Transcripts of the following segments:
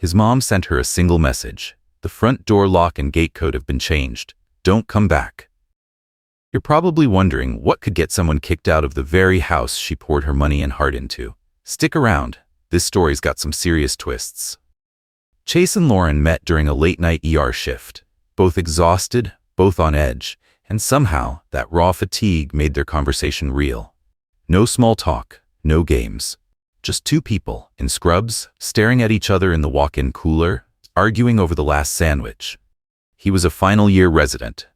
His mom sent her a single message. The front door lock and gate code have been changed. Don't come back. You're probably wondering what could get someone kicked out of the very house she poured her money and heart into. Stick around. This story's got some serious twists. Chase and Lauren met during a late-night ER shift. Both exhausted, both on edge, and somehow that raw fatigue made their conversation real. No small talk, no games. Just two people, in scrubs, staring at each other in the walk-in cooler, arguing over the last sandwich. He was a final-year resident.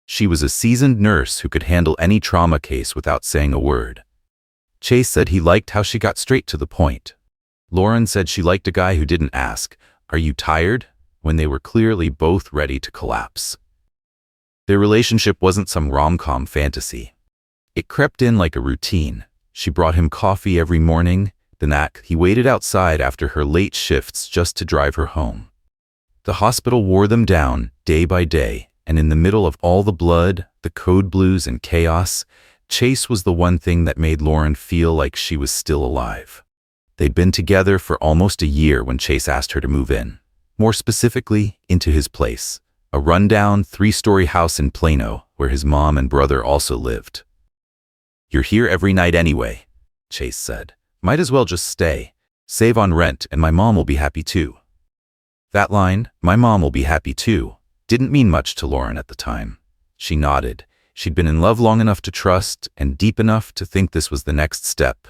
She was a seasoned nurse who could handle any trauma case without saying a word. Chase said he liked how she got straight to the point. Lauren said she liked a guy who didn't ask, "Are you tired?" when they were clearly both ready to collapse. Their relationship wasn't some rom-com fantasy. It crept in like a routine. She brought him coffee every morning, then he waited outside after her late shifts just to drive her home. The hospital wore them down day by day, and in the middle of all the blood, the code blues, and chaos, Chase was the one thing that made Lauren feel like she was still alive. They'd been together for almost a year when Chase asked her to move in. More specifically, into his place, a rundown 3-story house in Plano where his mom and brother also lived. "You're here every night anyway," Chase said. "Might as well just stay. Save on rent and my mom will be happy too." That line, "my mom will be happy too," didn't mean much to Lauren at the time. She nodded. She'd been in love long enough to trust and deep enough to think this was the next step.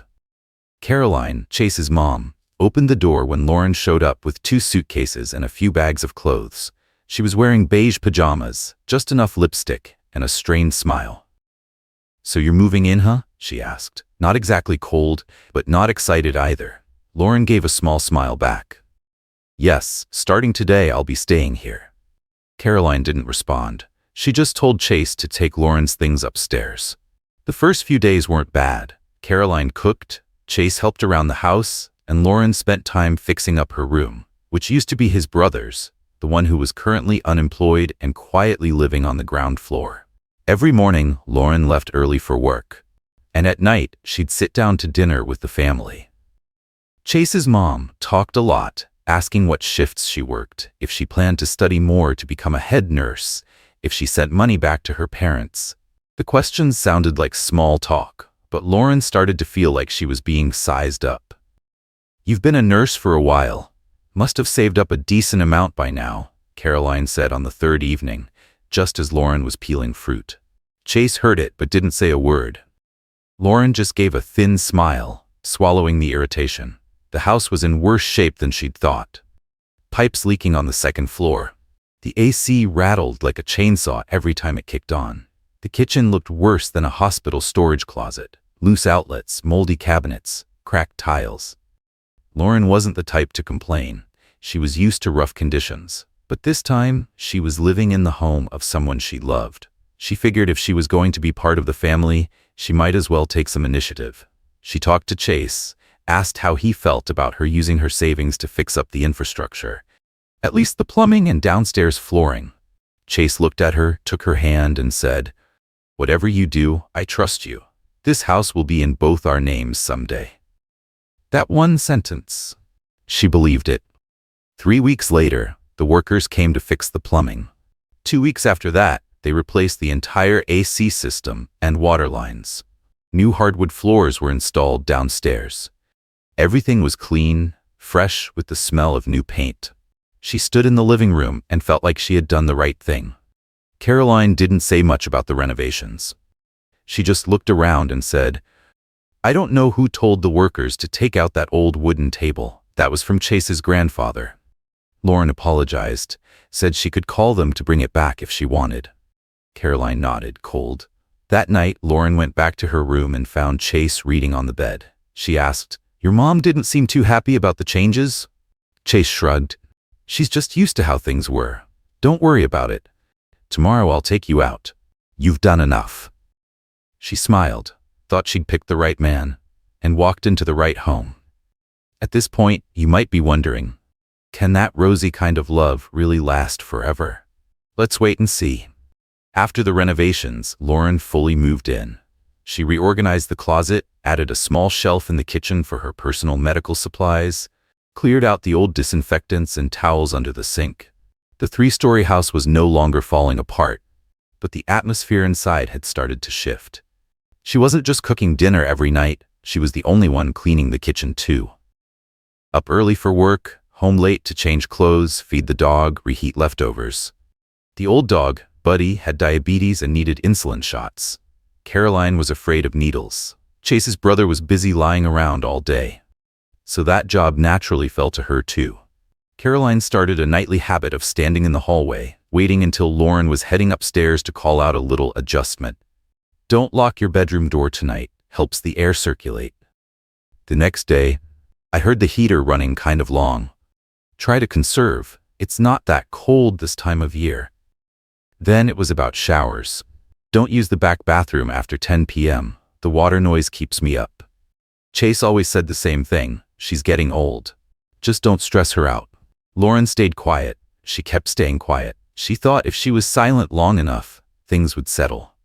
Caroline, Chase's mom, opened the door when Lauren showed up with 2 suitcases and a few bags of clothes. She was wearing beige pajamas, just enough lipstick, and a strained smile. "So you're moving in, huh?" she asked. Not exactly cold, but not excited either. Lauren gave a small smile back. "Yes, starting today I'll be staying here." Caroline didn't respond. She just told Chase to take Lauren's things upstairs. The first few days weren't bad. Caroline cooked, Chase helped around the house, and Lauren spent time fixing up her room, which used to be his brother's, the one who was currently unemployed and quietly living on the ground floor. Every morning, Lauren left early for work, and at night, she'd sit down to dinner with the family. Chase's mom talked a lot, asking what shifts she worked, if she planned to study more to become a head nurse, if she sent money back to her parents. The questions sounded like small talk, but Lauren started to feel like she was being sized up. "You've been a nurse for a while. Must have saved up a decent amount by now," Caroline said on the 3rd evening, just as Lauren was peeling fruit. Chase heard it but didn't say a word. Lauren just gave a thin smile, swallowing the irritation. The house was in worse shape than she'd thought. Pipes leaking on the 2nd floor. The AC rattled like a chainsaw every time it kicked on. The kitchen looked worse than a hospital storage closet. Loose outlets, moldy cabinets, cracked tiles. Lauren wasn't the type to complain. She was used to rough conditions. But this time, she was living in the home of someone she loved. She figured if she was going to be part of the family, she might as well take some initiative. She talked to Chase, asked how he felt about her using her savings to fix up the infrastructure. At least the plumbing and downstairs flooring. Chase looked at her, took her hand, and said, "Whatever you do, I trust you. This house will be in both our names someday." That one sentence. She believed it. 3 weeks later, the workers came to fix the plumbing. 2 weeks after that, they replaced the entire AC system and water lines. New hardwood floors were installed downstairs. Everything was clean, fresh, with the smell of new paint. She stood in the living room and felt like she had done the right thing. Caroline didn't say much about the renovations. She just looked around and said, "I don't know who told the workers to take out that old wooden table. That was from Chase's grandfather." Lauren apologized, said she could call them to bring it back if she wanted. Caroline nodded, cold. That night, Lauren went back to her room and found Chase reading on the bed. She asked, "Your mom didn't seem too happy about the changes?" Chase shrugged. "She's just used to how things were. Don't worry about it. Tomorrow I'll take you out. You've done enough." She smiled, thought she'd picked the right man, and walked into the right home. At this point, you might be wondering, can that rosy kind of love really last forever? Let's wait and see. After the renovations, Lauren fully moved in. She reorganized the closet, added a small shelf in the kitchen for her personal medical supplies, cleared out the old disinfectants and towels under the sink. The three-story house was no longer falling apart, but the atmosphere inside had started to shift. She wasn't just cooking dinner every night, she was the only one cleaning the kitchen too. Up early for work, home late to change clothes, feed the dog, reheat leftovers. The old dog, Buddy, had diabetes and needed insulin shots. Caroline was afraid of needles. Chase's brother was busy lying around all day, so that job naturally fell to her too. Caroline started a nightly habit of standing in the hallway, waiting until Lauren was heading upstairs to call out a little adjustment. "Don't lock your bedroom door tonight, helps the air circulate." The next day, I heard the heater running kind of long. "Try to conserve, it's not that cold this time of year." Then it was about showers. "Don't use the back bathroom after 10 p.m., the water noise keeps me up." Chase always said the same thing, "She's getting old. Just don't stress her out." Lauren stayed quiet. She kept staying quiet. She thought if she was silent long enough, things would settle.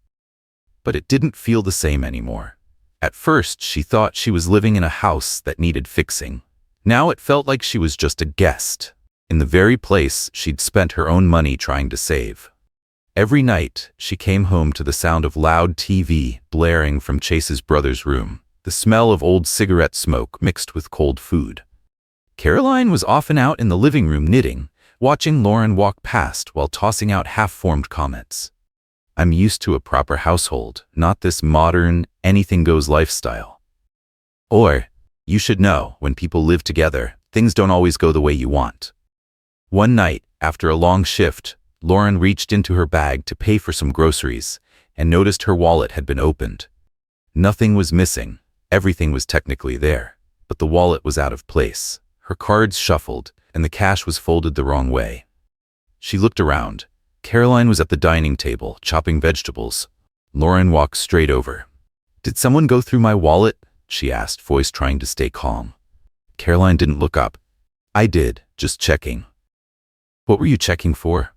But it didn't feel the same anymore. At first, she thought she was living in a house that needed fixing. Now it felt like she was just a guest, in the very place she'd spent her own money trying to save. Every night, she came home to the sound of loud TV blaring from Chase's brother's room, the smell of old cigarette smoke mixed with cold food. Caroline was often out in the living room knitting, watching Lauren walk past while tossing out half-formed comments. "I'm used to a proper household, not this modern, anything-goes lifestyle." Or, "You should know, when people live together, things don't always go the way you want." One night, after a long shift, Lauren reached into her bag to pay for some groceries and noticed her wallet had been opened. Nothing was missing, everything was technically there, but the wallet was out of place. Her cards shuffled, and the cash was folded the wrong way. She looked around. Caroline was at the dining table, chopping vegetables. Lauren walked straight over. "Did someone go through my wallet?" she asked, voice trying to stay calm. Caroline didn't look up. "I did, just checking." "What were you checking for?"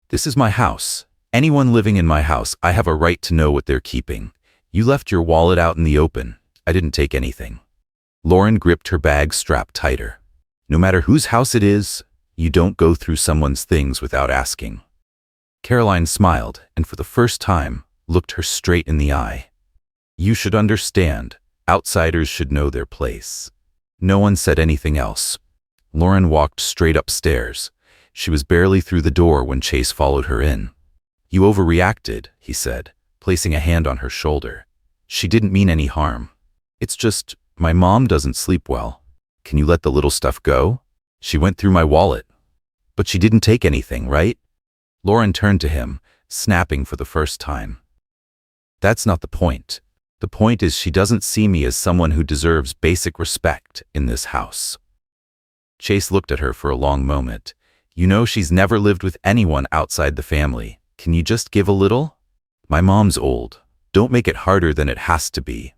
"This is my house. Anyone living in my house, I have a right to know what they're keeping. You left your wallet out in the open. I didn't take anything." Lauren gripped her bag strap tighter. "No matter whose house it is, you don't go through someone's things without asking." Caroline smiled, and for the first time, looked her straight in the eye. "You should understand, outsiders should know their place." No one said anything else. Lauren walked straight upstairs. She was barely through the door when Chase followed her in. "You overreacted," he said, placing a hand on her shoulder. "She didn't mean any harm. It's just, my mom doesn't sleep well. Can you let the little stuff go? She went through my wallet." "But she didn't take anything, right?" Lauren turned to him, snapping for the first time. "That's not the point. The point is she doesn't see me as someone who deserves basic respect in this house." Chase looked at her for a long moment. "You know she's never lived with anyone outside the family. Can you just give a little? My mom's old. Don't make it harder than it has to be."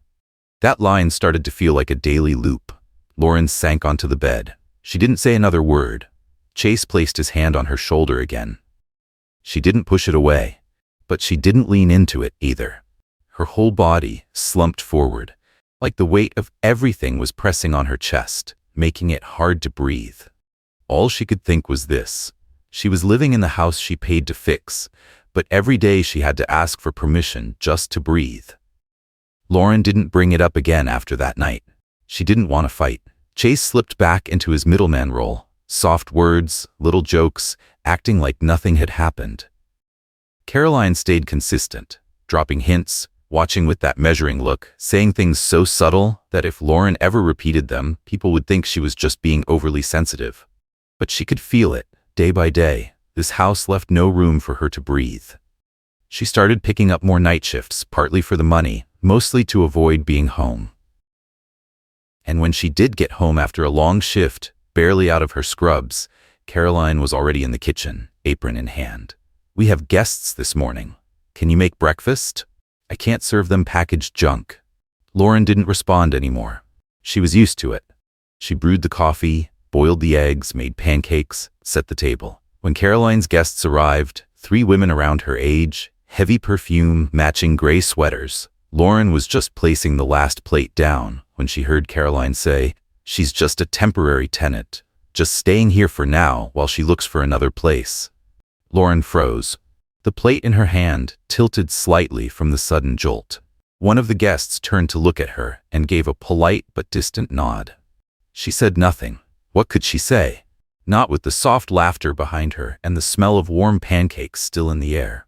That line started to feel like a daily loop. Lauren sank onto the bed. She didn't say another word. Chase placed his hand on her shoulder again. She didn't push it away, but she didn't lean into it either. Her whole body slumped forward, like the weight of everything was pressing on her chest, making it hard to breathe. All she could think was this. She was living in the house she paid to fix, but every day she had to ask for permission just to breathe. Lauren didn't bring it up again after that night. She didn't want to fight. Chase slipped back into his middleman role. Soft words, little jokes, acting like nothing had happened. Caroline stayed consistent, dropping hints, watching with that measuring look, saying things so subtle that if Lauren ever repeated them, people would think she was just being overly sensitive. But she could feel it, day by day. This house left no room for her to breathe. She started picking up more night shifts, partly for the money, mostly to avoid being home. And when she did get home after a long shift, barely out of her scrubs, Caroline was already in the kitchen, apron in hand. "We have guests this morning. Can you make breakfast? I can't serve them packaged junk." Lauren didn't respond anymore. She was used to it. She brewed the coffee, boiled the eggs, made pancakes, set the table. When Caroline's guests arrived, 3 women around her age, heavy perfume, matching gray sweaters, Lauren was just placing the last plate down when she heard Caroline say, She's just a temporary tenant, just staying here for now while she looks for another place. Lauren froze. The plate in her hand tilted slightly from the sudden jolt. One of the guests turned to look at her and gave a polite but distant nod. She said nothing. What could she say? Not with the soft laughter behind her and the smell of warm pancakes still in the air.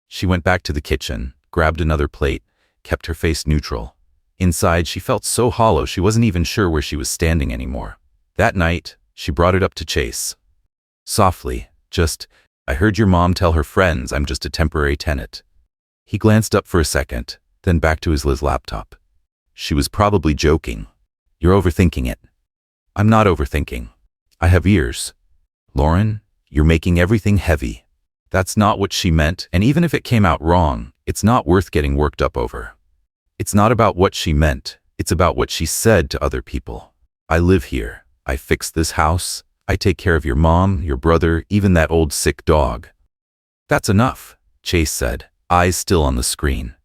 She went back to the kitchen, grabbed another plate, kept her face neutral. Inside, she felt so hollow she wasn't even sure where she was standing anymore. That night, she brought it up to Chase. Softly, I heard your mom tell her friends I'm just a temporary tenant. He glanced up for a second, then back to his laptop. She was probably joking. You're overthinking it. I'm not overthinking. I have ears. Lauren, you're making everything heavy. That's not what she meant, and even if it came out wrong, it's not worth getting worked up over. It's not about what she meant, it's about what she said to other people. I live here. I fix this house. I take care of your mom, your brother, even that old sick dog. That's enough, Chase said, eyes still on the screen.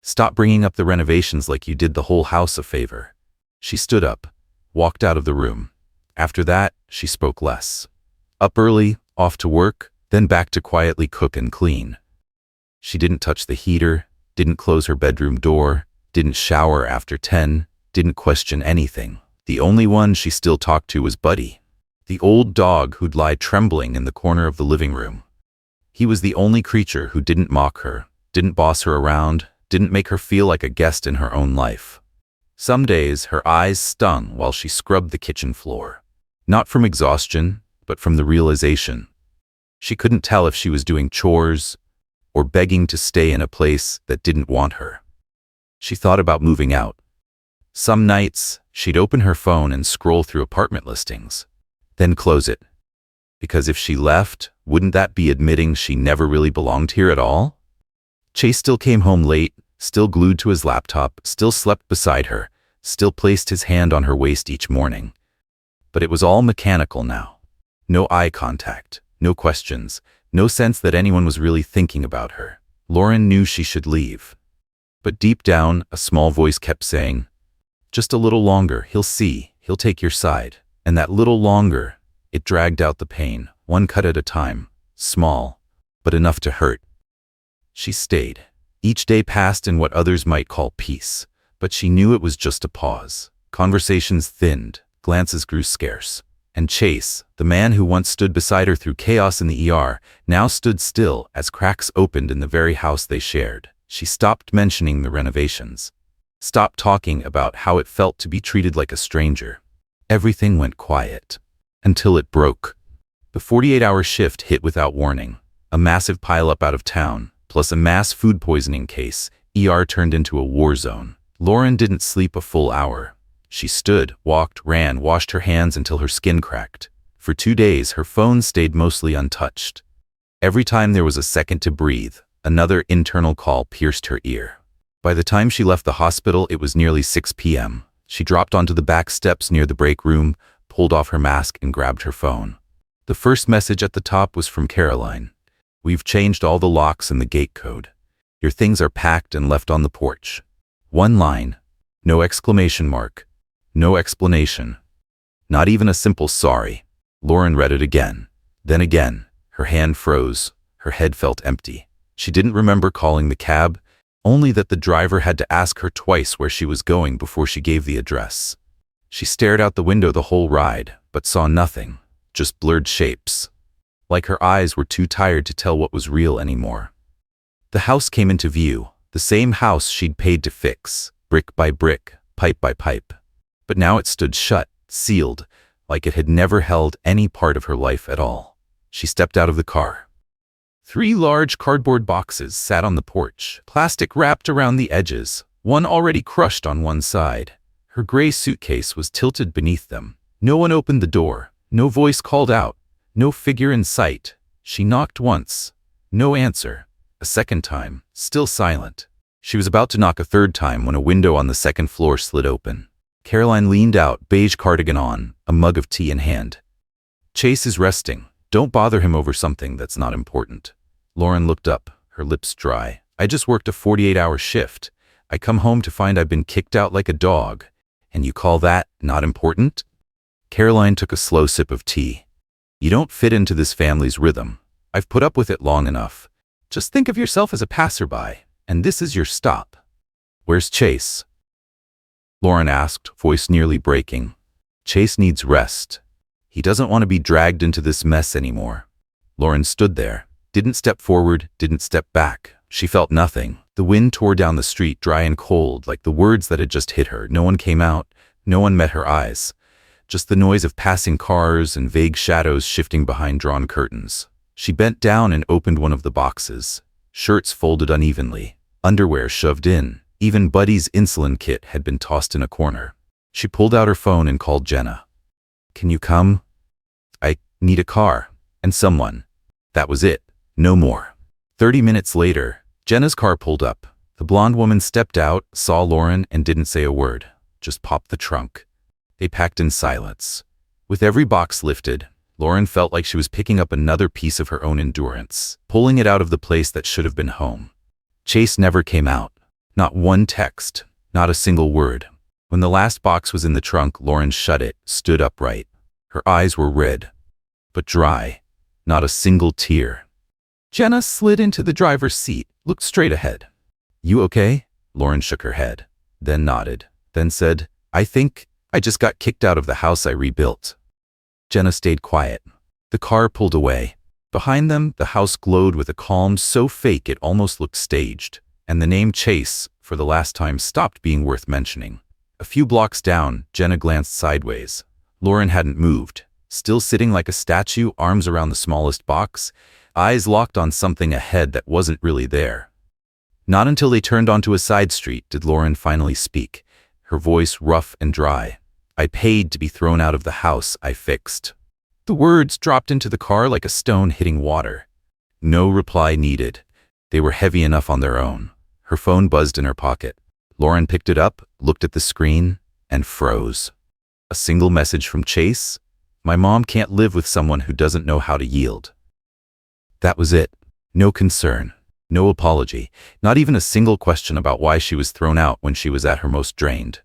Stop bringing up the renovations like you did the whole house a favor. She stood up, walked out of the room. After that, she spoke less. Up early, off to work, then back to quietly cook and clean. She didn't touch the heater, didn't close her bedroom door, didn't shower after 10, didn't question anything. The only one she still talked to was Buddy, the old dog who'd lie trembling in the corner of the living room. He was the only creature who didn't mock her, didn't boss her around, didn't make her feel like a guest in her own life. Some days, her eyes stung while she scrubbed the kitchen floor. Not from exhaustion, but from the realization. She couldn't tell if she was doing chores or begging to stay in a place that didn't want her. She thought about moving out. Some nights, she'd open her phone and scroll through apartment listings, then close it. Because if she left, wouldn't that be admitting she never really belonged here at all? Chase still came home late, still glued to his laptop, still slept beside her, still placed his hand on her waist each morning. But it was all mechanical now. No eye contact, no questions, no sense that anyone was really thinking about her. Lauren knew she should leave. But deep down, a small voice kept saying, just a little longer, he'll see, he'll take your side. And that little longer, it dragged out the pain, one cut at a time, small, but enough to hurt. She stayed. Each day passed in what others might call peace, but she knew it was just a pause. Conversations thinned, glances grew scarce. And Chase, the man who once stood beside her through chaos in the ER, now stood still as cracks opened in the very house they shared. She stopped mentioning the renovations. Stopped talking about how it felt to be treated like a stranger. Everything went quiet. Until it broke. The 48-hour shift hit without warning. A massive pileup out of town, plus a mass food poisoning case. ER turned into a war zone. Lauren didn't sleep a full hour. She stood, walked, ran, washed her hands until her skin cracked. For 2 days, her phone stayed mostly untouched. Every time there was a second to breathe, another internal call pierced her ear. By the time she left the hospital, it was nearly 6 p.m. She dropped onto the back steps near the break room, pulled off her mask, and grabbed her phone. The first message at the top was from Caroline. We've changed all the locks and the gate code. Your things are packed and left on the porch. One line. No exclamation mark. No explanation. Not even a simple sorry. Lauren read it again. Then again. Her hand froze. Her head felt empty. She didn't remember calling the cab, only that the driver had to ask her twice where she was going before she gave the address. She stared out the window the whole ride, but saw nothing, just blurred shapes. Like her eyes were too tired to tell what was real anymore. The house came into view, the same house she'd paid to fix, brick by brick, pipe by pipe. But now it stood shut, sealed, like it had never held any part of her life at all. She stepped out of the car. 3 large cardboard boxes sat on the porch, plastic wrapped around the edges, one already crushed on one side. Her gray suitcase was tilted beneath them. No one opened the door. No voice called out. No figure in sight. She knocked once. No answer. A second time. Still silent. She was about to knock a third time when a window on the second floor slid open. Caroline leaned out, beige cardigan on, a mug of tea in hand. Chase is resting. Don't bother him over something that's not important. Lauren looked up, her lips dry. I just worked a 48-hour shift. I come home to find I've been kicked out like a dog. And you call that not important? Caroline took a slow sip of tea. You don't fit into this family's rhythm. I've put up with it long enough. Just think of yourself as a passerby, and this is your stop. Where's Chase? Lauren asked, voice nearly breaking. Chase needs rest. He doesn't want to be dragged into this mess anymore. Lauren stood there, didn't step forward, didn't step back. She felt nothing. The wind tore down the street dry and cold, like the words that had just hit her. No one came out, no one met her eyes. Just the noise of passing cars and vague shadows shifting behind drawn curtains. She bent down and opened one of the boxes. Shirts folded unevenly, underwear shoved in. Even Buddy's insulin kit had been tossed in a corner. She pulled out her phone and called Jenna. Can you come? I need a car. And someone. That was it. No more. 30 minutes later, Jenna's car pulled up. The blonde woman stepped out, saw Lauren, and didn't say a word. Just popped the trunk. They packed in silence. With every box lifted, Lauren felt like she was picking up another piece of her own endurance, pulling it out of the place that should have been home. Chase never came out. Not one text, not a single word. When the last box was in the trunk, Lauren shut it, stood upright. Her eyes were red, but dry. Not a single tear. Jenna slid into the driver's seat, looked straight ahead. You okay? Lauren shook her head, then nodded, then said, I think I just got kicked out of the house I rebuilt. Jenna stayed quiet. The car pulled away. Behind them, the house glowed with a calm so fake it almost looked staged, and the name Chase, for the last time, stopped being worth mentioning. A few blocks down, Jenna glanced sideways. Lauren hadn't moved, still sitting like a statue, arms around the smallest box, eyes locked on something ahead that wasn't really there. Not until they turned onto a side street did Lauren finally speak, her voice rough and dry. I paid to be thrown out of the house I fixed. The words dropped into the car like a stone hitting water. No reply needed. They were heavy enough on their own. Her phone buzzed in her pocket. Lauren picked it up, looked at the screen, and froze. A single message from Chase. My mom can't live with someone who doesn't know how to yield. That was it. No concern. No apology. Not even a single question about why she was thrown out when she was at her most drained.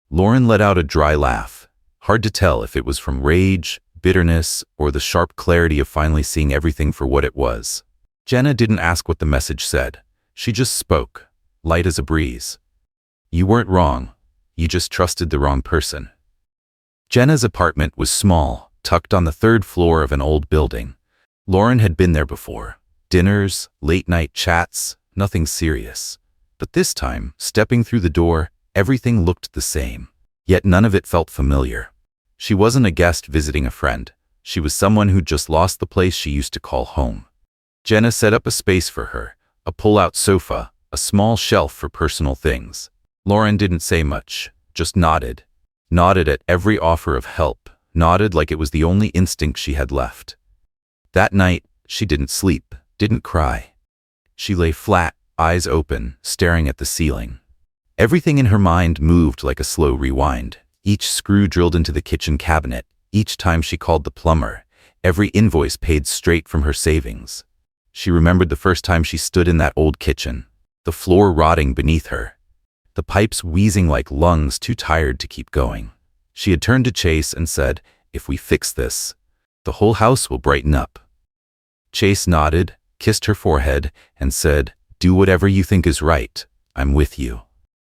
Lauren let out a dry laugh. Hard to tell if it was from rage, bitterness, or the sharp clarity of finally seeing everything for what it was. Jenna didn't ask what the message said. She just spoke, light as a breeze. You weren't wrong. You just trusted the wrong person. Jenna's apartment was small, tucked on the third floor of an old building. Lauren had been there before. Dinners, late-night chats, nothing serious. But this time, stepping through the door, everything looked the same. Yet none of it felt familiar. She wasn't a guest visiting a friend. She was someone who'd just lost the place she used to call home. Jenna set up a space for her, a pull-out sofa, a small shelf for personal things. Lauren didn't say much, just nodded. Nodded at every offer of help, nodded like it was the only instinct she had left. That night, she didn't sleep, didn't cry. She lay flat, eyes open, staring at the ceiling. Everything in her mind moved like a slow rewind. Each screw drilled into the kitchen cabinet, each time she called the plumber, every invoice paid straight from her savings. She remembered the first time she stood in that old kitchen, the floor rotting beneath her, the pipes wheezing like lungs too tired to keep going. She had turned to Chase and said, if we fix this, the whole house will brighten up. Chase nodded, kissed her forehead, and said, do whatever you think is right. I'm with you.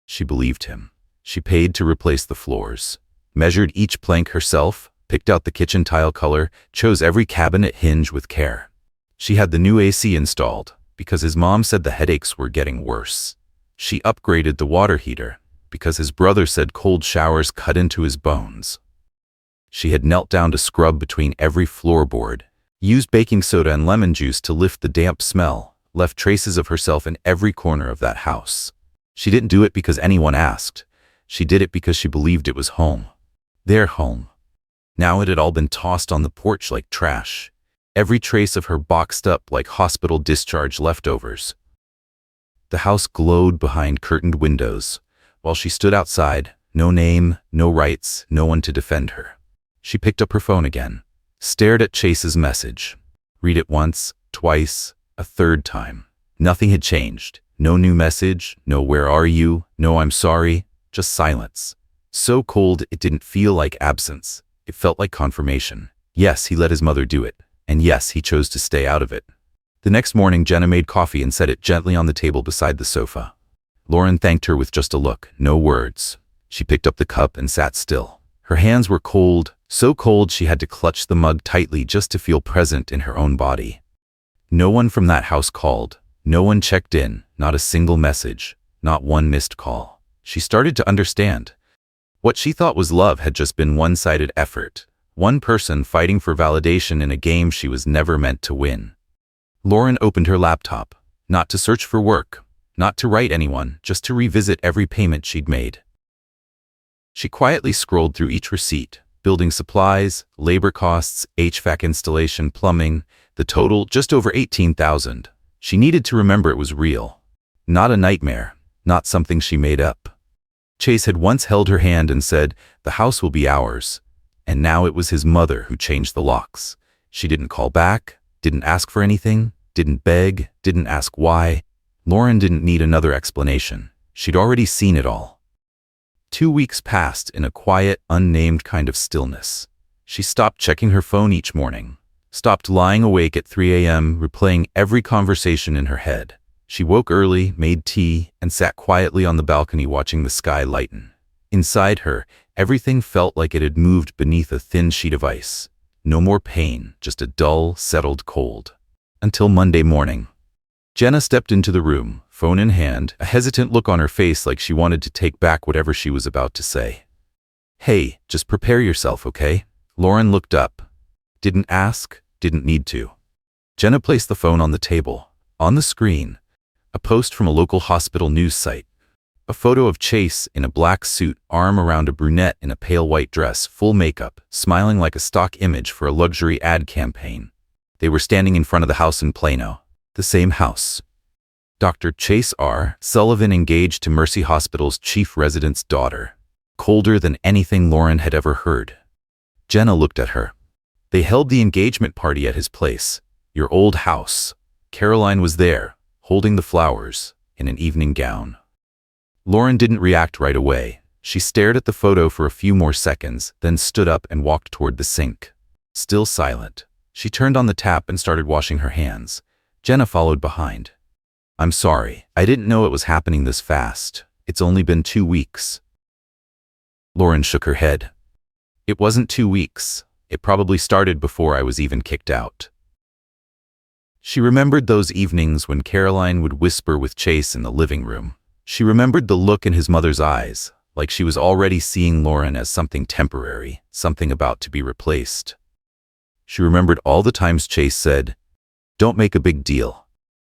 She believed him. She paid to replace the floors, measured each plank herself, picked out the kitchen tile color, chose every cabinet hinge with care. She had the new AC installed because his mom said the headaches were getting worse. She upgraded the water heater because his brother said cold showers cut into his bones. She had knelt down to scrub between every floorboard, used baking soda and lemon juice to lift the damp smell, left traces of herself in every corner of that house. She didn't do it because anyone asked. She did it because she believed it was home. Their home. Now it had all been tossed on the porch like trash. Every trace of her boxed up like hospital discharge leftovers. The house glowed behind curtained windows. While she stood outside, no name, no rights, no one to defend her. She picked up her phone again, stared at Chase's message. Read it once, twice, a third time. Nothing had changed. No new message, no where are you, no I'm sorry, just silence. So cold it didn't feel like absence. It felt like confirmation. Yes, he let his mother do it. And yes, he chose to stay out of it. The next morning, Jenna made coffee and set it gently on the table beside the sofa. Lauren thanked her with just a look, no words. She picked up the cup and sat still. Her hands were cold, so cold she had to clutch the mug tightly just to feel present in her own body. No one from that house called. No one checked in, not a single message, not one missed call. She started to understand. What she thought was love had just been one-sided effort. One person fighting for validation in a game she was never meant to win. Lauren opened her laptop, not to search for work, not to write anyone, just to revisit every payment she'd made. She quietly scrolled through each receipt, building supplies, labor costs, HVAC installation, plumbing, the total just over $18,000. She needed to remember it was real, not a nightmare, not something she made up. Chase had once held her hand and said, "The house will be ours." And now it was his mother who changed the locks. She didn't call back, didn't ask for anything, didn't beg, didn't ask why. Lauren didn't need another explanation. She'd already seen it all. 2 weeks passed in a quiet, unnamed kind of stillness. She stopped checking her phone each morning, stopped lying awake at 3 a.m., replaying every conversation in her head. She woke early, made tea, and sat quietly on the balcony watching the sky lighten. Inside her, everything felt like it had moved beneath a thin sheet of ice. No more pain, just a dull, settled cold. Until Monday morning. Jenna stepped into the room, phone in hand, a hesitant look on her face like she wanted to take back whatever she was about to say. "Hey, just prepare yourself, okay?" Lauren looked up. Didn't ask, didn't need to. Jenna placed the phone on the table. On the screen, a post from a local hospital news site. A photo of Chase in a black suit, arm around a brunette in a pale white dress, full makeup, smiling like a stock image for a luxury ad campaign. They were standing in front of the house in Plano. The same house. Dr. Chase R. Sullivan engaged to Mercy Hospital's chief resident's daughter. Colder than anything Lauren had ever heard. Jenna looked at her. They held the engagement party at his place. Your old house. Caroline was there, holding the flowers, in an evening gown. Lauren didn't react right away. She stared at the photo for a few more seconds, then stood up and walked toward the sink. Still silent. She turned on the tap and started washing her hands. Jenna followed behind. "I'm sorry. I didn't know it was happening this fast. It's only been 2 weeks. Lauren shook her head. "It wasn't 2 weeks. It probably started before I was even kicked out." She remembered those evenings when Caroline would whisper with Chase in the living room. She remembered the look in his mother's eyes, like she was already seeing Lauren as something temporary, something about to be replaced. She remembered all the times Chase said, "Don't make a big deal."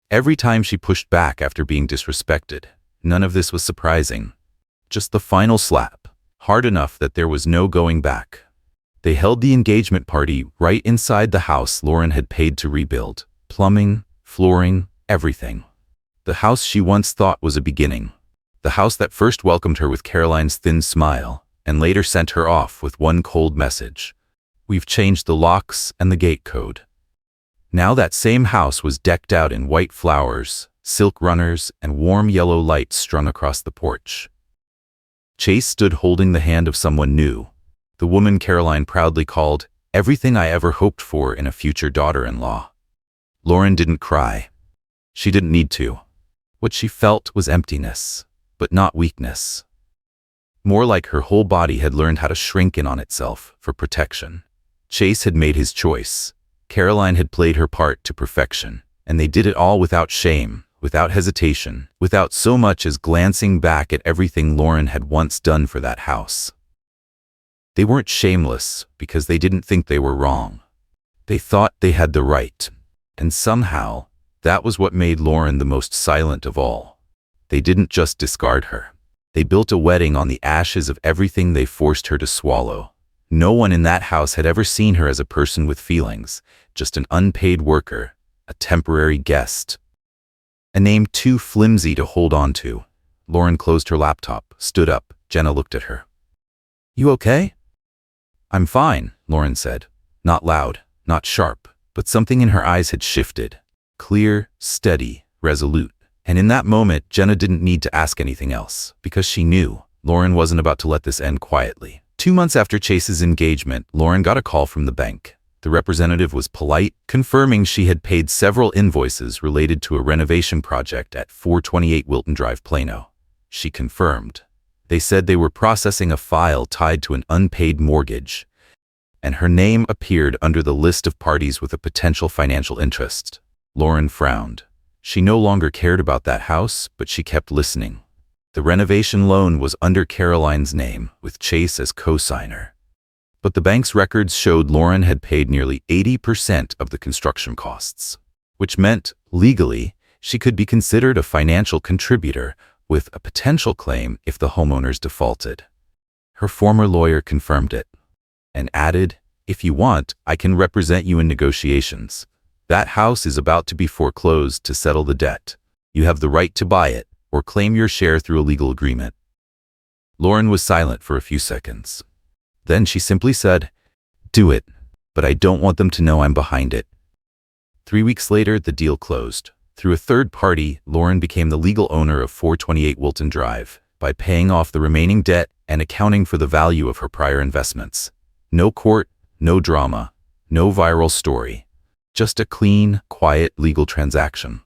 Every time she pushed back after being disrespected. None of this was surprising. Just the final slap, hard enough that there was no going back. They held the engagement party right inside the house Lauren had paid to rebuild. Plumbing, flooring, everything. The house she once thought was a beginning. The house that first welcomed her with Caroline's thin smile, and later sent her off with one cold message. "We've changed the locks and the gate code." Now that same house was decked out in white flowers, silk runners, and warm yellow lights strung across the porch. Chase stood holding the hand of someone new, the woman Caroline proudly called everything I ever hoped for in a future daughter-in-law. Lauren didn't cry. She didn't need to. What she felt was emptiness, but not weakness. More like her whole body had learned how to shrink in on itself for protection. Chase had made his choice. Caroline had played her part to perfection, and they did it all without shame, without hesitation, without so much as glancing back at everything Lauren had once done for that house. They weren't shameless because they didn't think they were wrong. They thought they had the right. And somehow, that was what made Lauren the most silent of all. They didn't just discard her. They built a wedding on the ashes of everything they forced her to swallow. No one in that house had ever seen her as a person with feelings, just an unpaid worker, a temporary guest. A name too flimsy to hold on to. Lauren closed her laptop, stood up. Jenna looked at her. "You okay?" "I'm fine," Lauren said. Not loud, not sharp, but something in her eyes had shifted. Clear, steady, resolute. And in that moment, Jenna didn't need to ask anything else, because she knew Lauren wasn't about to let this end quietly. 2 months after Chase's engagement, Lauren got a call from the bank. The representative was polite, confirming she had paid several invoices related to a renovation project at 428 Wilton Drive, Plano. She confirmed. They said they were processing a file tied to an unpaid mortgage, and her name appeared under the list of parties with a potential financial interest. Lauren frowned. She no longer cared about that house, but she kept listening. The renovation loan was under Caroline's name, with Chase as co-signer. But the bank's records showed Lauren had paid nearly 80% of the construction costs, which meant, legally, she could be considered a financial contributor with a potential claim if the homeowners defaulted. Her former lawyer confirmed it and added, "If you want, I can represent you in negotiations. That house is about to be foreclosed to settle the debt. You have the right to buy it or claim your share through a legal agreement." Lauren was silent for a few seconds. Then she simply said, "Do it, but I don't want them to know I'm behind it." 3 weeks later, the deal closed. Through a third party, Lauren became the legal owner of 428 Wilton Drive by paying off the remaining debt and accounting for the value of her prior investments. No court, no drama, no viral story. Just a clean, quiet legal transaction.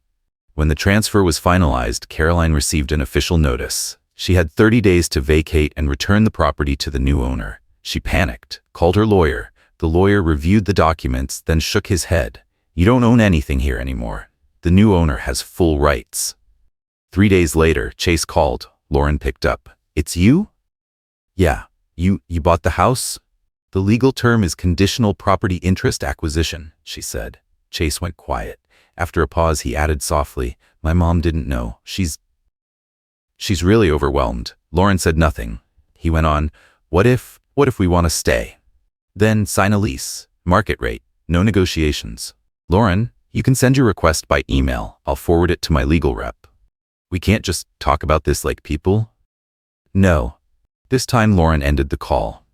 When the transfer was finalized, Caroline received an official notice. She had 30 days to vacate and return the property to the new owner. She panicked, called her lawyer. The lawyer reviewed the documents, then shook his head. "You don't own anything here anymore. The new owner has full rights." 3 days later, Chase called. Lauren picked up. "It's you?" "Yeah. You bought the house?" "The legal term is conditional property interest acquisition," she said. Chase went quiet. After a pause, he added softly, "My mom didn't know. She's really overwhelmed." Lauren said nothing. He went on, What if we want to stay? Then sign a lease. Market rate. No negotiations." "Lauren, you can send your request by email. I'll forward it to my legal rep." "We can't just talk about this like people?" "No." This time Lauren ended the call.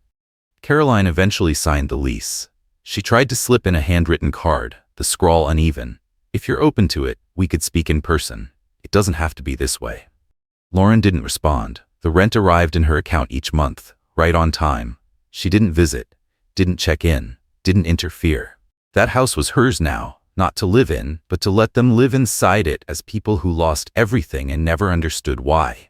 Caroline eventually signed the lease. She tried to slip in a handwritten card, the scrawl uneven. "If you're open to it, we could speak in person. It doesn't have to be this way." Lauren didn't respond. The rent arrived in her account each month, right on time. She didn't visit, didn't check in, didn't interfere. That house was hers now, not to live in, but to let them live inside it as people who lost everything and never understood why.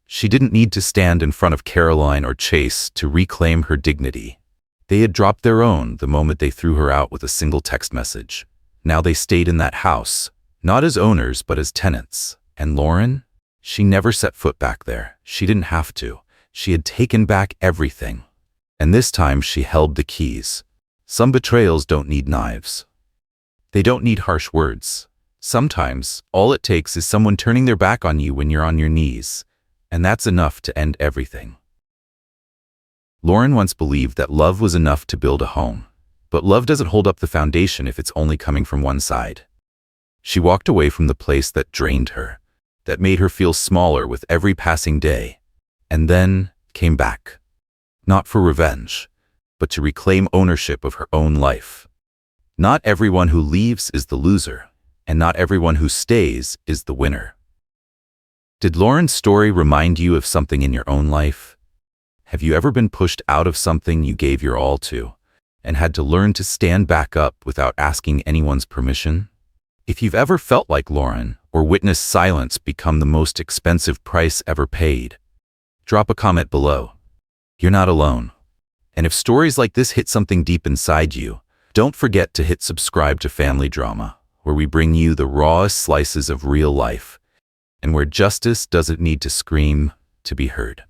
She didn't need to stand in front of Caroline or Chase to reclaim her dignity. They had dropped their own the moment they threw her out with a single text message. Now they stayed in that house, not as owners but as tenants. And Lauren? She never set foot back there. She didn't have to. She had taken back everything. And this time she held the keys. Some betrayals don't need knives. They don't need harsh words. Sometimes, all it takes is someone turning their back on you when you're on your knees. And that's enough to end everything. Lauren once believed that love was enough to build a home. But love doesn't hold up the foundation if it's only coming from one side. She walked away from the place that drained her, that made her feel smaller with every passing day, and then came back. Not for revenge, but to reclaim ownership of her own life. Not everyone who leaves is the loser, and not everyone who stays is the winner. Did Lauren's story remind you of something in your own life? Have you ever been pushed out of something you gave your all to, and had to learn to stand back up without asking anyone's permission? If you've ever felt like Lauren, or witnessed silence become the most expensive price ever paid, drop a comment below. You're not alone. And if stories like this hit something deep inside you, don't forget to hit subscribe to Family Drama, where we bring you the rawest slices of real life, and where justice doesn't need to scream to be heard.